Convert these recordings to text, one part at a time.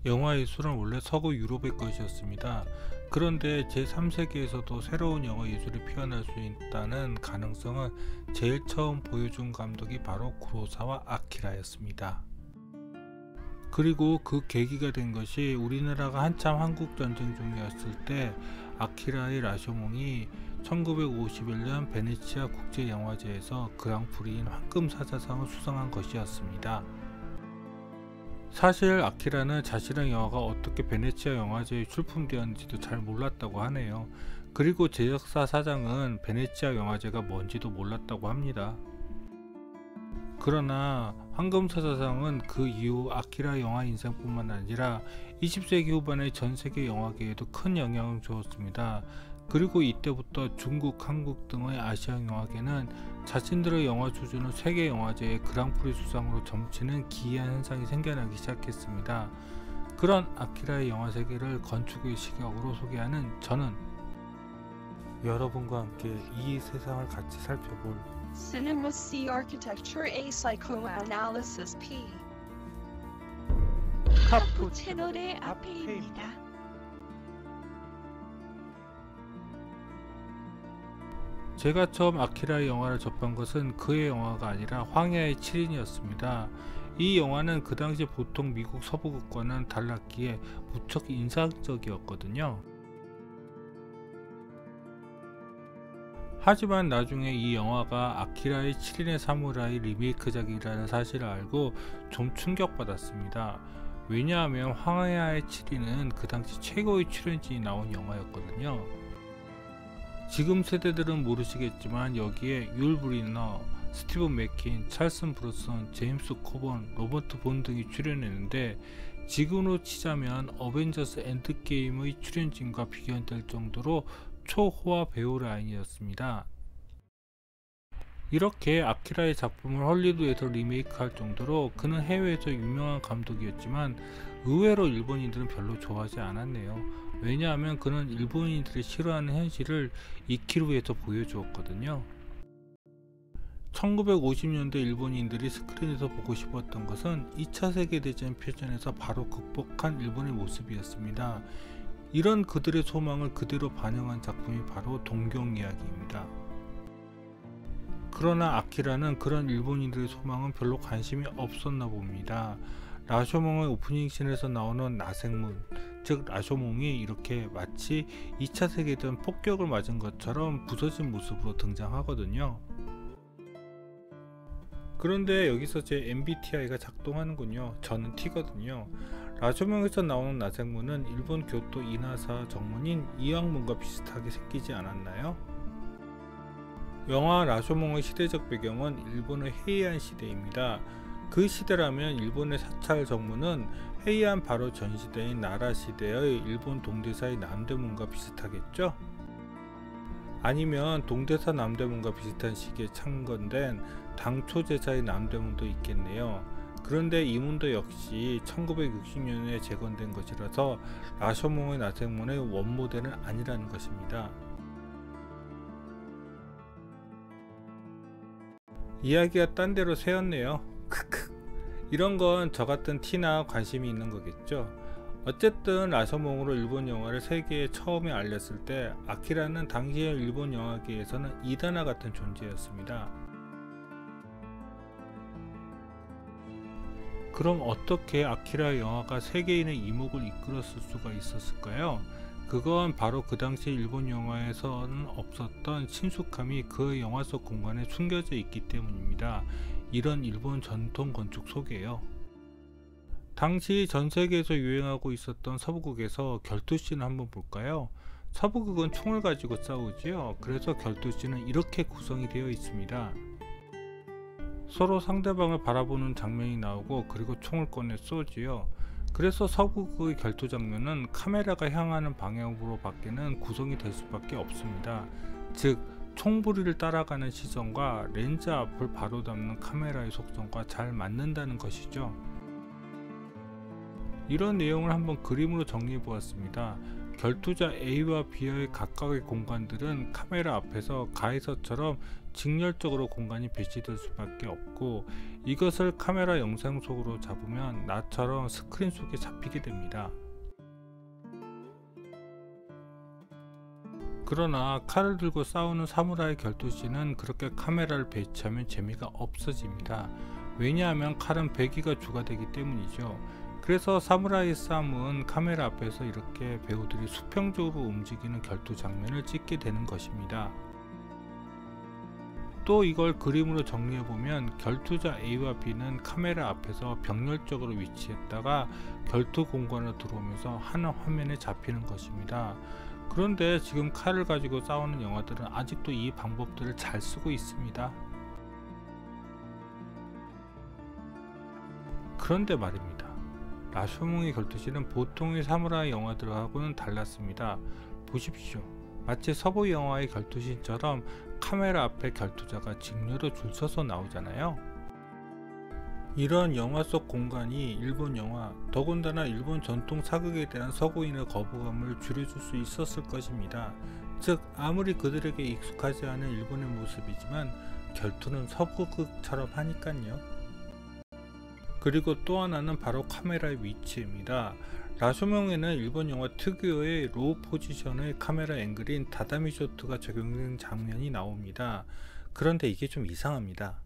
영화 예술은 원래 서구 유럽의 것이었습니다. 그런데 제3세계에서도 새로운 영화 예술이 피어날 수 있다는 가능성은 제일 처음 보여준 감독이 바로 구로사와 아키라였습니다. 그리고 그 계기가 된 것이 우리나라가 한참 한국전쟁 중이었을 때 아키라의 라쇼몽이 1951년 베네치아 국제영화제에서 그랑프리인 황금사자상을 수상한 것이었습니다. 사실 아키라는 자신의 영화가 어떻게 베네치아 영화제에 출품되었는지도 잘 몰랐다고 하네요. 그리고 제작사 사장은 베네치아 영화제가 뭔지도 몰랐다고 합니다. 그러나 황금사자상은 그 이후 아키라 영화 인생뿐만 아니라 20세기 후반의 전세계 영화계에도 큰 영향을 주었습니다. 그리고 이때부터 중국, 한국 등의 아시아 영화계는 자신들의 영화 수준을 세계 영화제의 그랑프리 수상으로 점치는 기이한 현상이 생겨나기 시작했습니다. 그런 아키라의 영화 세계를 건축의 시각으로 소개하는 저는 여러분과 함께 이 세상을 같이 살펴볼 Cinema C Architecture A Psychoanalysis P 카푸 채널의 앞에입니다. 제가 처음 아키라의 영화를 접한 것은 그의 영화가 아니라 황야의 7인이었습니다. 이 영화는 그 당시 보통 미국 서부극과는 달랐기에 무척 인상적이었거든요. 하지만 나중에 이 영화가 아키라의 7인의 사무라이 리메이크작이라는 사실을 알고 좀 충격받았습니다. 왜냐하면 황야의 7인은 그 당시 최고의 출연진이 나온 영화였거든요. 지금 세대들은 모르시겠지만 여기에 율 브리너, 스티븐 맥킨, 찰슨 브로슨, 제임스 코번, 로버트 본 등이 출연했는데 지금으로 치자면 어벤져스 엔드게임의 출연진과 비교될 정도로 초호화 배우 라인이었습니다. 이렇게 아키라의 작품을 헐리우드에서 리메이크할 정도로 그는 해외에서 유명한 감독이었지만 의외로 일본인들은 별로 좋아하지 않았네요. 왜냐하면 그는 일본인들이 싫어하는 현실을 이키루에서 보여주었거든요. 1950년대 일본인들이 스크린에서 보고 싶었던 것은 2차 세계대전 표전에서 바로 극복한 일본의 모습이었습니다. 이런 그들의 소망을 그대로 반영한 작품이 바로 동경이야기입니다. 그러나 아키라는 그런 일본인들의 소망은 별로 관심이 없었나 봅니다. 라쇼몽의 오프닝 씬에서 나오는 나생문, 즉 라쇼몽이 이렇게 마치 2차 세계대전 폭격을 맞은 것처럼 부서진 모습으로 등장하거든요. 그런데 여기서 제 MBTI가 작동하는군요. 저는 T거든요. 라쇼몽에서 나오는 나생문은 일본 교토 이나사 정문인 이황문과 비슷하게 생기지 않았나요? 영화 라쇼몽의 시대적 배경은 일본의 헤이안 시대입니다. 그 시대라면 일본의 사찰 정문은 헤이안 바로 전 시대인 나라 시대의 일본 동대사의 남대문과 비슷하겠죠? 아니면 동대사 남대문과 비슷한 시기에 창건된 당초제사의 남대문도 있겠네요. 그런데 이 문도 역시 1960년에 재건된 것이라서 라쇼몽의 나생문의 원모델은 아니라는 것입니다. 이야기가 딴 데로 새었네요. 크크. 이런 건 저 같은 T나 관심이 있는 거겠죠. 어쨌든 라쇼몽으로 일본 영화를 세계에 처음에 알렸을 때 아키라는 당시의 일본 영화계에서는 이단화 같은 존재였습니다. 그럼 어떻게 아키라 영화가 세계인의 이목을 이끌었을 수가 있었을까요? 그건 바로 그 당시 일본 영화에서는 없었던 친숙함이 그 영화 속 공간에 숨겨져 있기 때문입니다. 이런 일본 전통 건축 속에요. 당시 전세계에서 유행하고 있었던 서부극에서 결투씬을 한번 볼까요? 서부극은 총을 가지고 싸우지요. 그래서 결투씬은 이렇게 구성이 되어 있습니다. 서로 상대방을 바라보는 장면이 나오고 그리고 총을 꺼내 쏘지요. 그래서 서부극의 결투 장면은 카메라가 향하는 방향으로 밖에는 구성이 될 수밖에 없습니다. 즉 총부리를 따라가는 시선과 렌즈 앞을 바로 담는 카메라의 속성과 잘 맞는다는 것이죠. 이런 내용을 한번 그림으로 정리해 보았습니다. 결투자 A와 B의 각각의 공간들은 카메라 앞에서 가에서처럼 직렬적으로 공간이 배치될 수밖에 없고, 이것을 카메라 영상 속으로 잡으면 나처럼 스크린 속에 잡히게 됩니다. 그러나 칼을 들고 싸우는 사무라이 결투씬은 그렇게 카메라를 배치하면 재미가 없어집니다. 왜냐하면 칼은 배기가 주가 되기 때문이죠. 그래서 사무라이 싸움은 카메라 앞에서 이렇게 배우들이 수평적으로 움직이는 결투 장면을 찍게 되는 것입니다. 또 이걸 그림으로 정리해보면 결투자 A와 B는 카메라 앞에서 병렬적으로 위치했다가 결투 공간으로 들어오면서 한 화면에 잡히는 것입니다. 그런데 지금 칼을 가지고 싸우는 영화들은 아직도 이 방법들을 잘 쓰고 있습니다. 그런데 말입니다. 라쇼몽의 결투씬은 보통의 사무라이 영화들하고는 달랐습니다. 보십시오. 마치 서부 영화의 결투씬처럼 카메라 앞에 결투자가 직렬로 줄 서서 나오잖아요. 이런 영화 속 공간이 일본 영화, 더군다나 일본 전통 사극에 대한 서구인의 거부감을 줄여줄 수 있었을 것입니다. 즉, 아무리 그들에게 익숙하지 않은 일본의 모습이지만 결투는 서구극처럼 하니깐요. 그리고 또 하나는 바로 카메라의 위치입니다. 라쇼몽에는 일본 영화 특유의 로우 포지션의 카메라 앵글인 다다미 쇼트가 적용된 장면이 나옵니다. 그런데 이게 좀 이상합니다.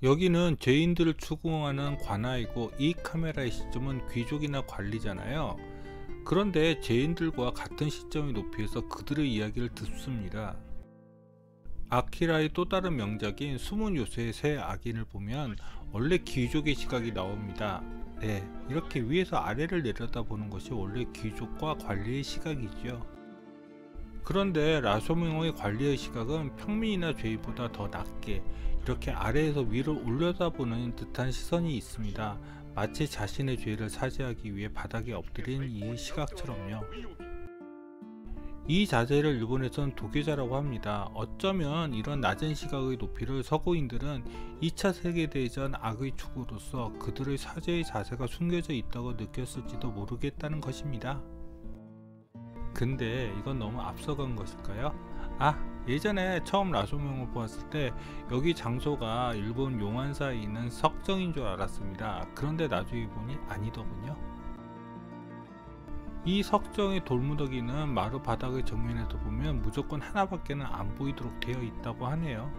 여기는 죄인들을 추궁하는 관아이고 이 카메라의 시점은 귀족이나 관리잖아요. 그런데 죄인들과 같은 시점의 높이에서 그들의 이야기를 듣습니다. 아키라의 또 다른 명작인 숨은 요새의 새 악인을 보면 원래 귀족의 시각이 나옵니다. 네, 이렇게 위에서 아래를 내려다보는 것이 원래 귀족과 관리의 시각이죠. 그런데 라쇼몽의 관리의 시각은 평민이나 죄인보다 더 낮게 이렇게 아래에서 위로 올려다보는 듯한 시선이 있습니다. 마치 자신의 죄를 사죄하기 위해 바닥에 엎드린 이 시각처럼요. 이 자세를 일본에선 도계자라고 합니다. 어쩌면 이런 낮은 시각의 높이를 서구인들은 2차 세계대전 악의 축으로서 그들의 사죄의 자세가 숨겨져 있다고 느꼈을지도 모르겠다는 것입니다. 근데 이건 너무 앞서간 것일까요? 예전에 처음 라쇼몽을 보았을 때 여기 장소가 일본 용안사에 있는 석정인 줄 알았습니다. 그런데 나중에 보니 아니더군요. 이 석정의 돌무더기는 마루 바닥의 정면에서 보면 무조건 하나밖에는 안 보이도록 되어 있다고 하네요.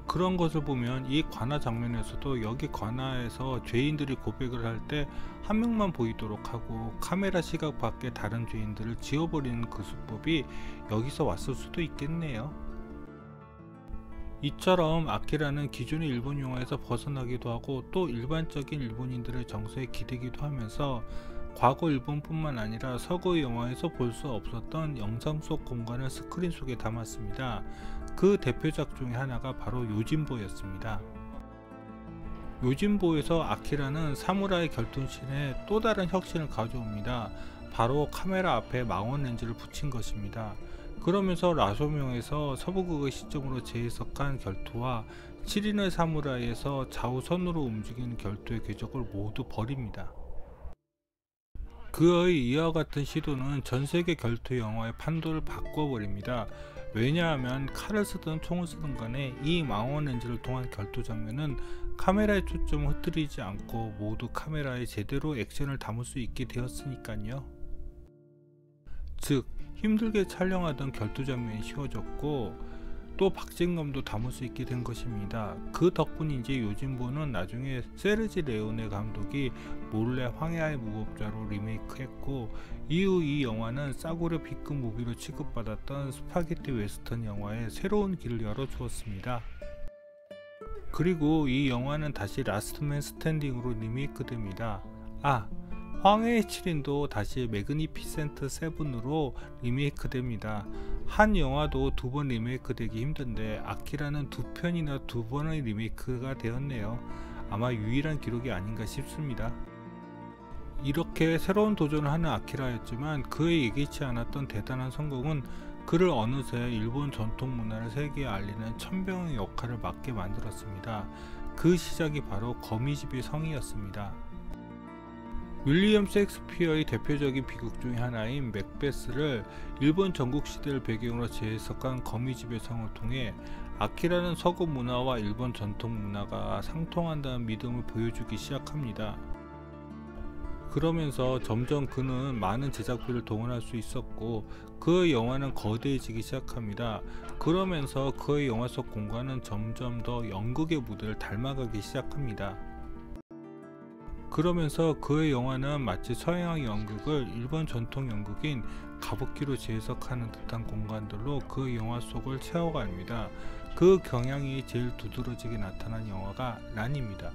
그런 것을 보면 이 관아 장면에서도 여기 관아에서 죄인들이 고백을 할 때 한 명만 보이도록 하고 카메라 시각 밖에 다른 죄인들을 지워버리는 그 수법이 여기서 왔을 수도 있겠네요. 이처럼 아키라는 기존의 일본 영화에서 벗어나기도 하고 또 일반적인 일본인들의 정서에 기대기도 하면서 과거 일본뿐만 아니라 서구 영화에서 볼 수 없었던 영상 속 공간을 스크린 속에 담았습니다. 그 대표작 중에 하나가 바로 요진보였습니다. 요진보에서 아키라는 사무라이 결투씬에 또 다른 혁신을 가져옵니다. 바로 카메라 앞에 망원 렌즈를 붙인 것입니다. 그러면서 라쇼몽에서 서부극의 시점으로 재해석한 결투와 7인의 사무라이에서 좌우선으로 움직이는 결투의 궤적을 모두 버립니다. 그의 이와 같은 시도는 전세계 결투 영화의 판도를 바꿔버립니다. 왜냐하면 칼을 쓰든 총을 쓰든 간에 이 망원 렌즈를 통한 결투 장면은 카메라의 초점을 흐트리지 않고 모두 카메라에 제대로 액션을 담을 수 있게 되었으니까요. 즉, 힘들게 촬영하던 결투 장면이 쉬워졌고 또 박진감도 담을 수 있게 된 것입니다. 그 덕분인지 요진보는 나중에 세르지 레오네 감독이 몰래 황야의 무법자로 리메이크했고 이후 이 영화는 싸구려 B급 무비로 취급받았던 스파게티 웨스턴 영화에 새로운 길을 열어주었습니다. 그리고 이 영화는 다시 라스트맨 스탠딩으로 리메이크됩니다. 황해의 7인도 다시 매그니피센트 7으로 리메이크됩니다. 한 영화도 두 번 리메이크되기 힘든데 아키라는 두 편이나 두 번의 리메이크가 되었네요. 아마 유일한 기록이 아닌가 싶습니다. 이렇게 새로운 도전을 하는 아키라였지만 그의 예기치 않았던 대단한 성공은 그를 어느새 일본 전통 문화를 세계에 알리는 천병의 역할을 맡게 만들었습니다. 그 시작이 바로 거미집의 성이었습니다. 윌리엄 셰익스피어의 대표적인 비극 중의 하나인 맥베스를 일본 전국시대를 배경으로 재해석한 거미집의 성을 통해 아키라는 서구 문화와 일본 전통 문화가 상통한다는 믿음을 보여주기 시작합니다. 그러면서 점점 그는 많은 제작비를 동원할 수 있었고 그의 영화는 거대해지기 시작합니다. 그러면서 그의 영화 속 공간은 점점 더 연극의 무대를 닮아가기 시작합니다. 그러면서 그의 영화는 마치 서양 연극을 일본 전통 연극인 가부키로 재해석하는 듯한 공간들로 그 영화 속을 채워갑니다. 그 경향이 제일 두드러지게 나타난 영화가 란입니다.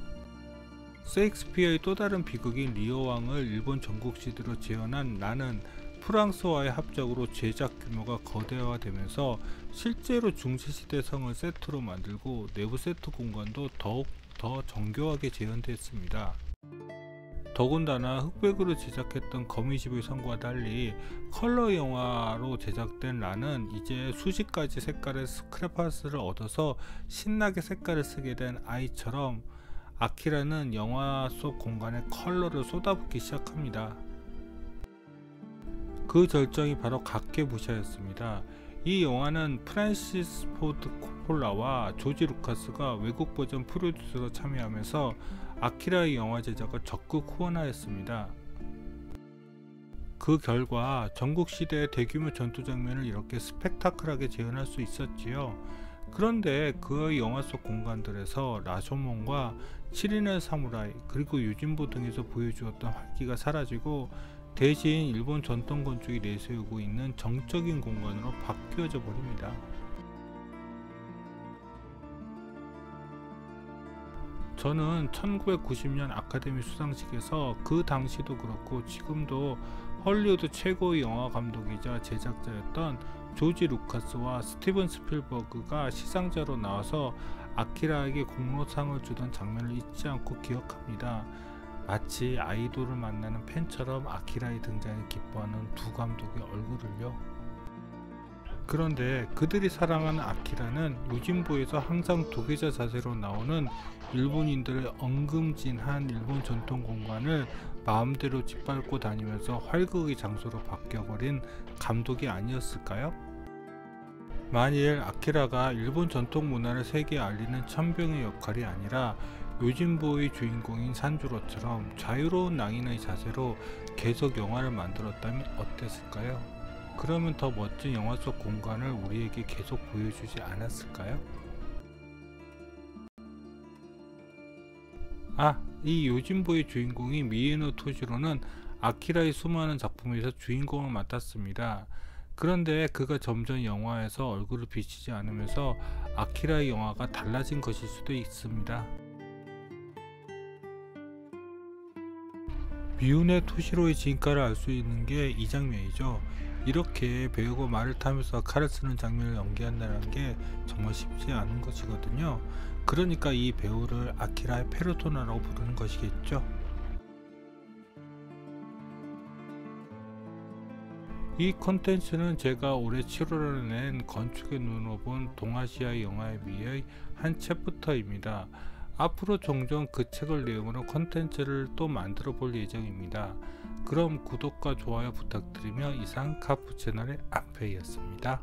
셰익스피어의 또 다른 비극인 리오 왕을 일본 전국시대로 재현한 란은 프랑스와의 합작으로 제작 규모가 거대화되면서 실제로 중세시대 성을 세트로 만들고 내부 세트 공간도 더욱 더 정교하게 재현됐습니다. 더군다나 흑백으로 제작했던 거미집의 성과 달리 컬러 영화로 제작된 란은 이제 수십 가지 색깔의 스크래파스를 얻어서 신나게 색깔을 쓰게 된 아이처럼 아키라는 영화 속 공간에 컬러를 쏟아붓기 시작합니다. 그 절정이 바로 각계부샤였습니다. 이 영화는 프란시스 포드 코폴라와 조지 루카스가 외국 버전 프로듀서로 참여하면서 아키라의 영화 제작을 적극 후원하였습니다. 그 결과 전국시대의 대규모 전투 장면을 이렇게 스펙타클하게 재현할 수 있었지요. 그런데 그의 영화 속 공간들에서 라쇼몬과 7인의 사무라이 그리고 유진보 등에서 보여주었던 활기가 사라지고 대신 일본 전통 건축이 내세우고 있는 정적인 공간으로 바뀌어져 버립니다. 저는 1990년 아카데미 수상식에서 그 당시도 그렇고 지금도 헐리우드 최고의 영화 감독이자 제작자였던 조지 루카스와 스티븐 스필버그가 시상자로 나와서 아키라에게 공로상을 주던 장면을 잊지 않고 기억합니다. 마치 아이돌을 만나는 팬처럼 아키라의 등장에 기뻐하는 두 감독의 얼굴을요. 그런데 그들이 사랑하는 아키라는 요진보에서 항상 도계자 자세로 나오는 일본인들의 엉금진한 일본 전통 공간을 마음대로 짓밟고 다니면서 활극의 장소로 바뀌어버린 감독이 아니었을까요? 만일 아키라가 일본 전통 문화를 세계에 알리는 천병의 역할이 아니라 요진보의 주인공인 산주로처럼 자유로운 낭인의 자세로 계속 영화를 만들었다면 어땠을까요? 그러면 더 멋진 영화 속 공간을 우리에게 계속 보여주지 않았을까요? 이 요진보의 주인공인 미에노 토지로는 아키라의 수많은 작품에서 주인공을 맡았습니다. 그런데 그가 점점 영화에서 얼굴을 비치지 않으면서 아키라의 영화가 달라진 것일 수도 있습니다. 미운의 토시로의 진가를 알 수 있는 게 이 장면이죠. 이렇게 배우고 말을 타면서 칼을 쓰는 장면을 연기한다는 게 정말 쉽지 않은 것이거든요. 그러니까 이 배우를 아키라의 페르소나라고 부르는 것이겠죠. 이 콘텐츠는 제가 올해 7월에 낸 건축의 눈으로 본 동아시아 영화에 비해 한 챕터입니다. 앞으로 종종 그 책을 내용으로 콘텐츠를 또 만들어 볼 예정입니다. 그럼 구독과 좋아요 부탁드리며 이상 카푸 채널의 안페이였습니다.